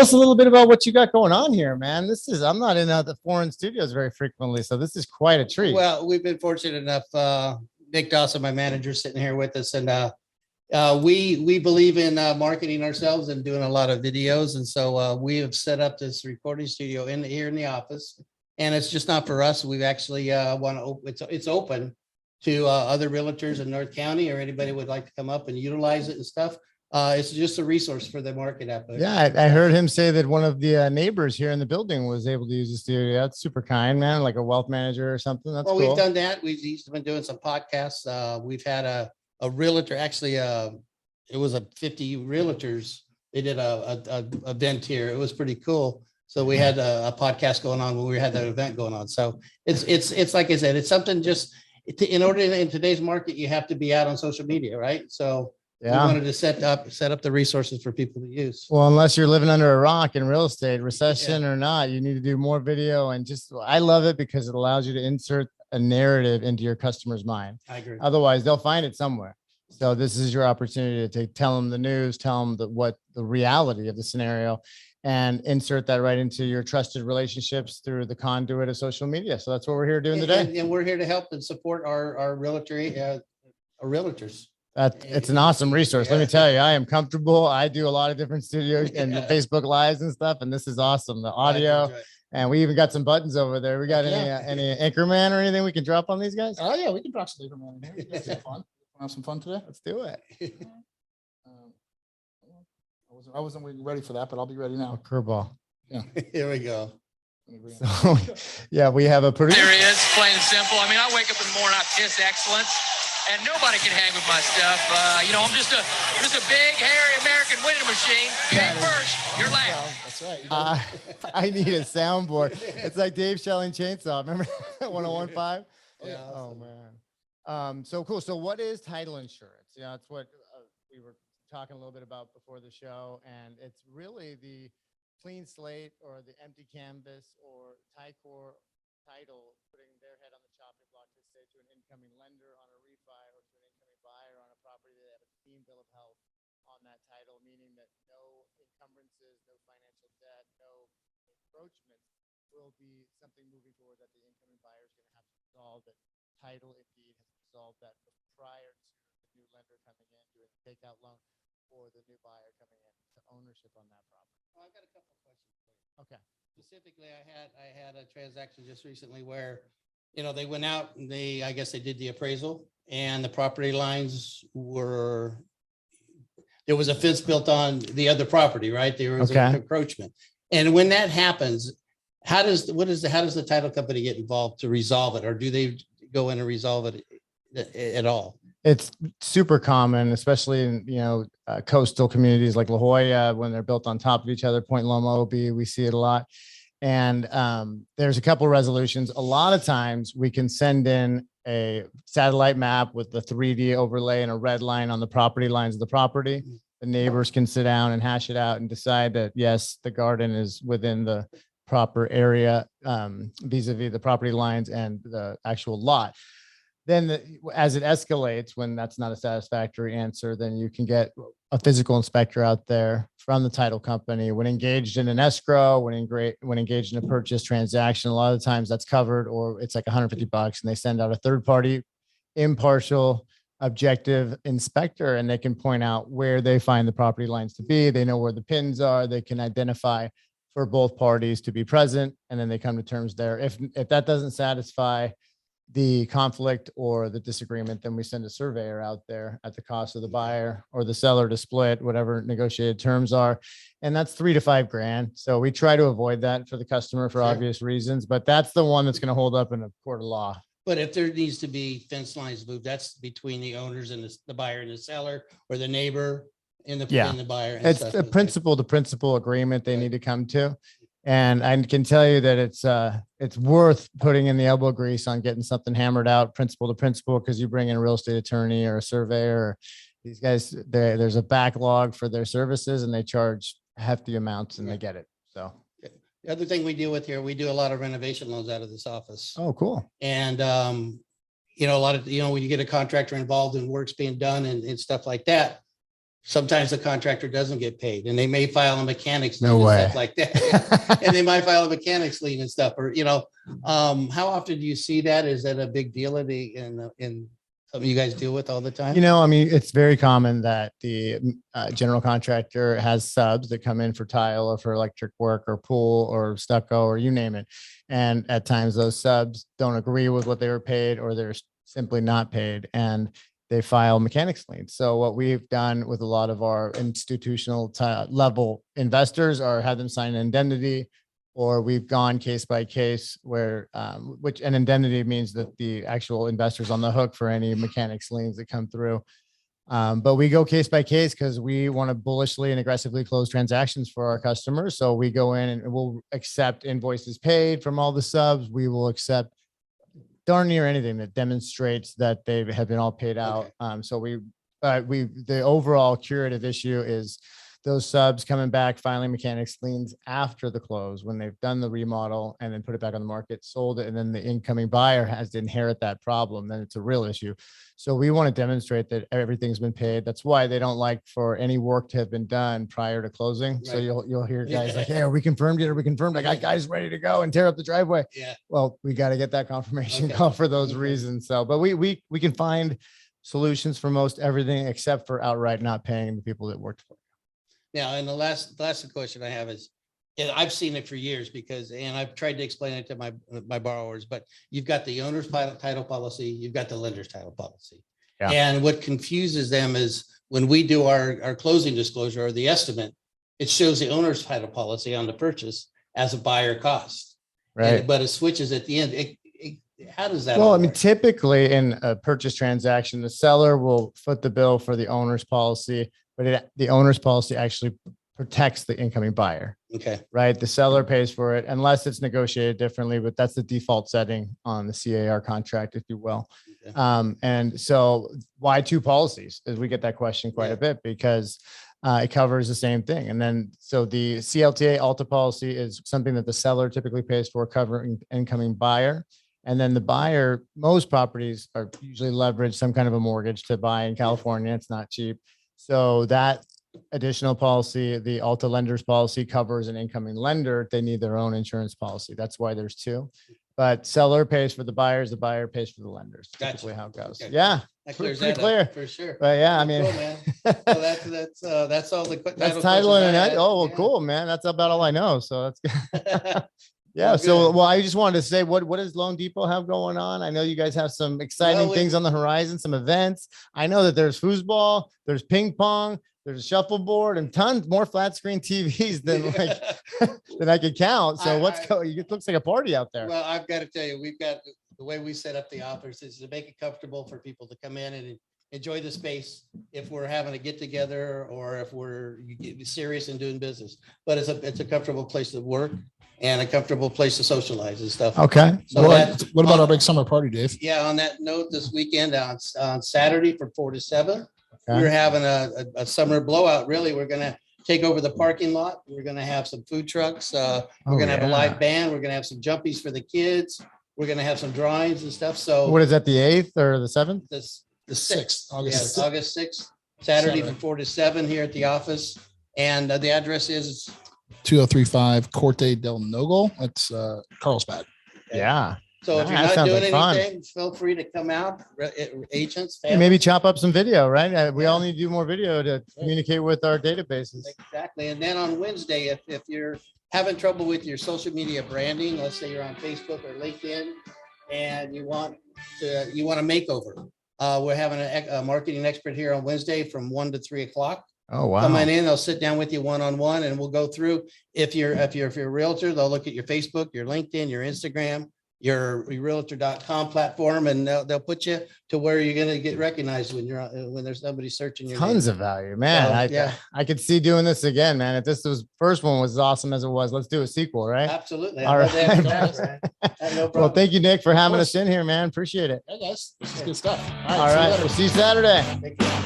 us a little bit about what you got going on here, man. I'm not in the foreign studios very frequently, so this is quite a treat. Well, we've been fortunate enough. Nick Dawson, my manager, sitting here with us, and we believe in marketing ourselves and doing a lot of videos, and so we have set up this recording studio here in the office, and it's just not for us. We've actually want to it's open to other realtors in North County, or anybody would like to come up and utilize it and stuff. It's just a resource for the market out there. Yeah, I heard him say that one of the neighbors here in the building was able to use the studio. That's super kind, man. Like a wealth manager or something. That's well, cool. We've done that. He's been doing some podcasts. We've had a realtor, actually, it was a 50 realtors. They did a event here. It was pretty cool. So we had a podcast going on when we had that event going on. So it's like I said, it's something just in order in today's market, you have to be out on social media, right? So we wanted to set up the resources for people to use. Well, unless you're living under a rock in real estate, recession or not, you need to do more video. And I love it because it allows you to insert a narrative into your customer's mind. I agree. Otherwise, they'll find it somewhere. So this is your opportunity to tell them the news, tell them what the reality of the scenario, and insert that right into your trusted relationships through the conduit of social media. So that's what we're here doing today. And we're here to help and support our realtors. It's an awesome resource. Let me tell you, I am comfortable. I do a lot of different studios and Facebook Lives and stuff, and this is awesome. The audio, and we even got some buttons over there. We got any Anchorman or anything we can drop on these guys? Oh yeah, we can drop some Anchorman in here. Let's have fun. Have some fun today. Let's do it. I wasn't ready for that, but I'll be ready now. Curveball. Yeah. Here we go. So, yeah, we have a producer. There he is, plain and simple. I mean, I wake up in the morning, I piss excellence, and nobody can hang with my stuff. I'm just a big, hairy American winning machine. You ain't first, you're last. That's right. I need a soundboard. It's like Dave Shelling Chainsaw. Remember 1015? Yeah. Oh man. So cool. So what is title insurance? Yeah, that's what we were talking a little bit about before the show, and it's really the clean slate or the empty canvas or Ticor title putting their head on the chopping block to say to an incoming lender on a refi or to an incoming buyer on a property that have a clean bill of health on that title, meaning that no encumbrances, no financial debt, no encroachments will be something moving forward that the incoming buyer is going to have to resolve. That title indeed has resolved that prior to the new lender coming in doing the takeout loan or the new buyer coming in to ownership on that property. Well, I've got a couple of questions for you. Okay. Specifically, I had a transaction just recently where, they went out and I guess they did the appraisal, and the property lines there was a fence built on the other property, right? There was an encroachment. And when that happens, how does the title company get involved to resolve it, or do they go in and resolve it at all? It's super common, especially in, coastal communities like La Jolla, when they're built on top of each other, Point Loma, OB, we see it a lot. And there's a couple of resolutions. A lot of times we can send in a satellite map with the 3D overlay and a red line on the property lines of the property. The neighbors can sit down and hash it out and decide that, yes, the garden is within the proper area vis-a-vis the property lines and the actual lot. Then as it escalates, when that's not a satisfactory answer, then you can get a physical inspector out there from the title company. When engaged in an escrow, when engaged in a purchase transaction, a lot of times that's covered, or it's like $150 and they send out a third party, impartial, objective inspector, and they can point out where they find the property lines to be. They know where the pins are. They can identify for both parties to be present, and then they come to terms there. If that doesn't satisfy the conflict or the disagreement, then we send a surveyor out there at the cost of the buyer or the seller to split whatever negotiated terms are. And that's $3,000 to $5,000. So we try to avoid that for the customer for obvious reasons, but that's the one that's going to hold up in a court of law. But if there needs to be fence lines moved, that's between the owners and the buyer and the seller, or the neighbor and the buyer. And it's a principal to principal agreement they need to come to. And I can tell you that it's worth putting in the elbow grease on getting something hammered out principal to principal, because you bring in a real estate attorney or a surveyor. Or these guys, there's a backlog for their services, and they charge hefty amounts, and they get it. So the other thing we deal with here, we do a lot of renovation loans out of this office. Oh, cool. And a lot of when you get a contractor involved in works being done and stuff like that, sometimes the contractor doesn't get paid, and they may file a mechanics lien No and way. stuff like that. And they might file a mechanics lien and stuff, or, how often do you see that? Is that a big deal in something you guys deal with all the time? I mean, it's very common that the general contractor has subs that come in for tile or for electric work or pool or stucco or you name it. And at times those subs don't agree with what they were paid, or they're simply not paid, and they file mechanics liens. So what we've done with a lot of our institutional level investors are have them sign an indemnity, or we've gone case by case where, which an indemnity means that the actual investor's on the hook for any mechanics liens that come through. But we go case by case because we want to bullishly and aggressively close transactions for our customers. So we go in and we'll accept invoices paid from all the subs. We will accept darn near anything that demonstrates that they have been all paid out. So the overall curative issue is those subs coming back, filing mechanics liens after the close, when they've done the remodel and then put it back on the market, sold it, and then the incoming buyer has to inherit that problem. Then it's a real issue. So we want to demonstrate that everything's been paid. That's why they don't like for any work to have been done prior to closing. So Right. you'll hear guys like, "Hey, are we confirmed yet? Are we confirmed? I got guys ready to go and tear up the driveway." Yeah. Well, we got to get that confirmation Okay. call for those Okay. reasons. So, but we can find solutions for most everything except for outright not paying the people that worked for. Now, and the last question I have is, and I've seen it for years and I've tried to explain it to my borrowers, but you've got the owner's title policy, you've got the lender's title policy. Yeah. And what confuses them is when we do our closing disclosure or the estimate, it shows the owner's title policy on the purchase as a buyer cost. Right. But it switches at the end. How does that? Well, all I mean, work? typically in a purchase transaction, the seller will foot the bill for the owner's policy, but the owner's policy actually protects the incoming buyer, Okay. right? The seller pays for it unless it's negotiated differently, but that's the default setting on the CAR contract, if you will. Okay. And so why two policies? As we get that question quite Yeah. a bit, because it covers the same thing. And then, so the CLTA Alta policy is something that the seller typically pays for, covering incoming buyer. And then the buyer, most properties are usually leverage some kind of a mortgage to buy in California. It's not cheap. So that additional policy, the Alta lenders policy, covers an incoming lender. They need their own insurance policy. That's why there's two. But seller pays for the buyers, the buyer pays for the lenders. Gotcha. Typically how it goes. Okay. Yeah. That clears Pretty that clear. up for sure. But yeah, I Cool, mean, man. So that's all the that's title in a nut. Oh, well, Yeah. cool, man. That's about all I know. So that's good. Yeah. Well, So, good. well, I just wanted to say, what does Loan Depot have going on? I know you guys have some exciting Well, things on the horizon, some events. I know that there's foosball, there's ping pong, there's a shuffleboard, and tons more flat screen TVs than than I could count. So it looks like a party out there. Well, I've got to tell you, we've got the way we set up the office is to make it comfortable for people to come in and enjoy the space if we're having a get together or if we're serious and doing business. But it's a comfortable place to work and a comfortable place to socialize and stuff. Okay. So What about our big summer party, Dave? Yeah, on that note, this weekend on Saturday from 4 to 7, Okay. we're having a summer blowout. Really, we're going to take over the parking lot. We're going to have some food trucks. We're going to have a live band. We're going to have some jumpies for the kids. We're going to have some drawings and stuff. So What is that, the 8th or the 7th? the 6th, August yes, 6th. August 6th, Saturday Saturday. from 4 to 7 here at the office. And the address is 2035 Corte del Nogal. That's Carlsbad. Yeah. so if Yeah, you're that not sounds doing like fun. anything, feel free to come out, agents. And maybe chop up some video, right? We all Yeah. need to do more video to communicate with our databases. Exactly. And then on Wednesday, if you're having trouble with your social media branding, let's say you're on Facebook or LinkedIn and you want a makeover. We're having a marketing expert here on Wednesday from 1 to 3 o'clock. Oh, wow. Coming in, they'll sit down with you one-on-one and we'll go through. If you're a realtor, they'll look at your Facebook, your LinkedIn, your Instagram, your realtor.com platform, and they'll put you to where you're going to get recognized when there's somebody searching your Tons name. of value, man. Yeah. I could see doing this again, man. If this first one was as awesome as it was, let's do a sequel, right? Absolutely. All I'd love to have you right. guys, man. I have no Well, problem. thank you, Nick, for having course. us in here, man. Appreciate it. Hey guys, this is good stuff. All right. We'll see you Saturday. Take care.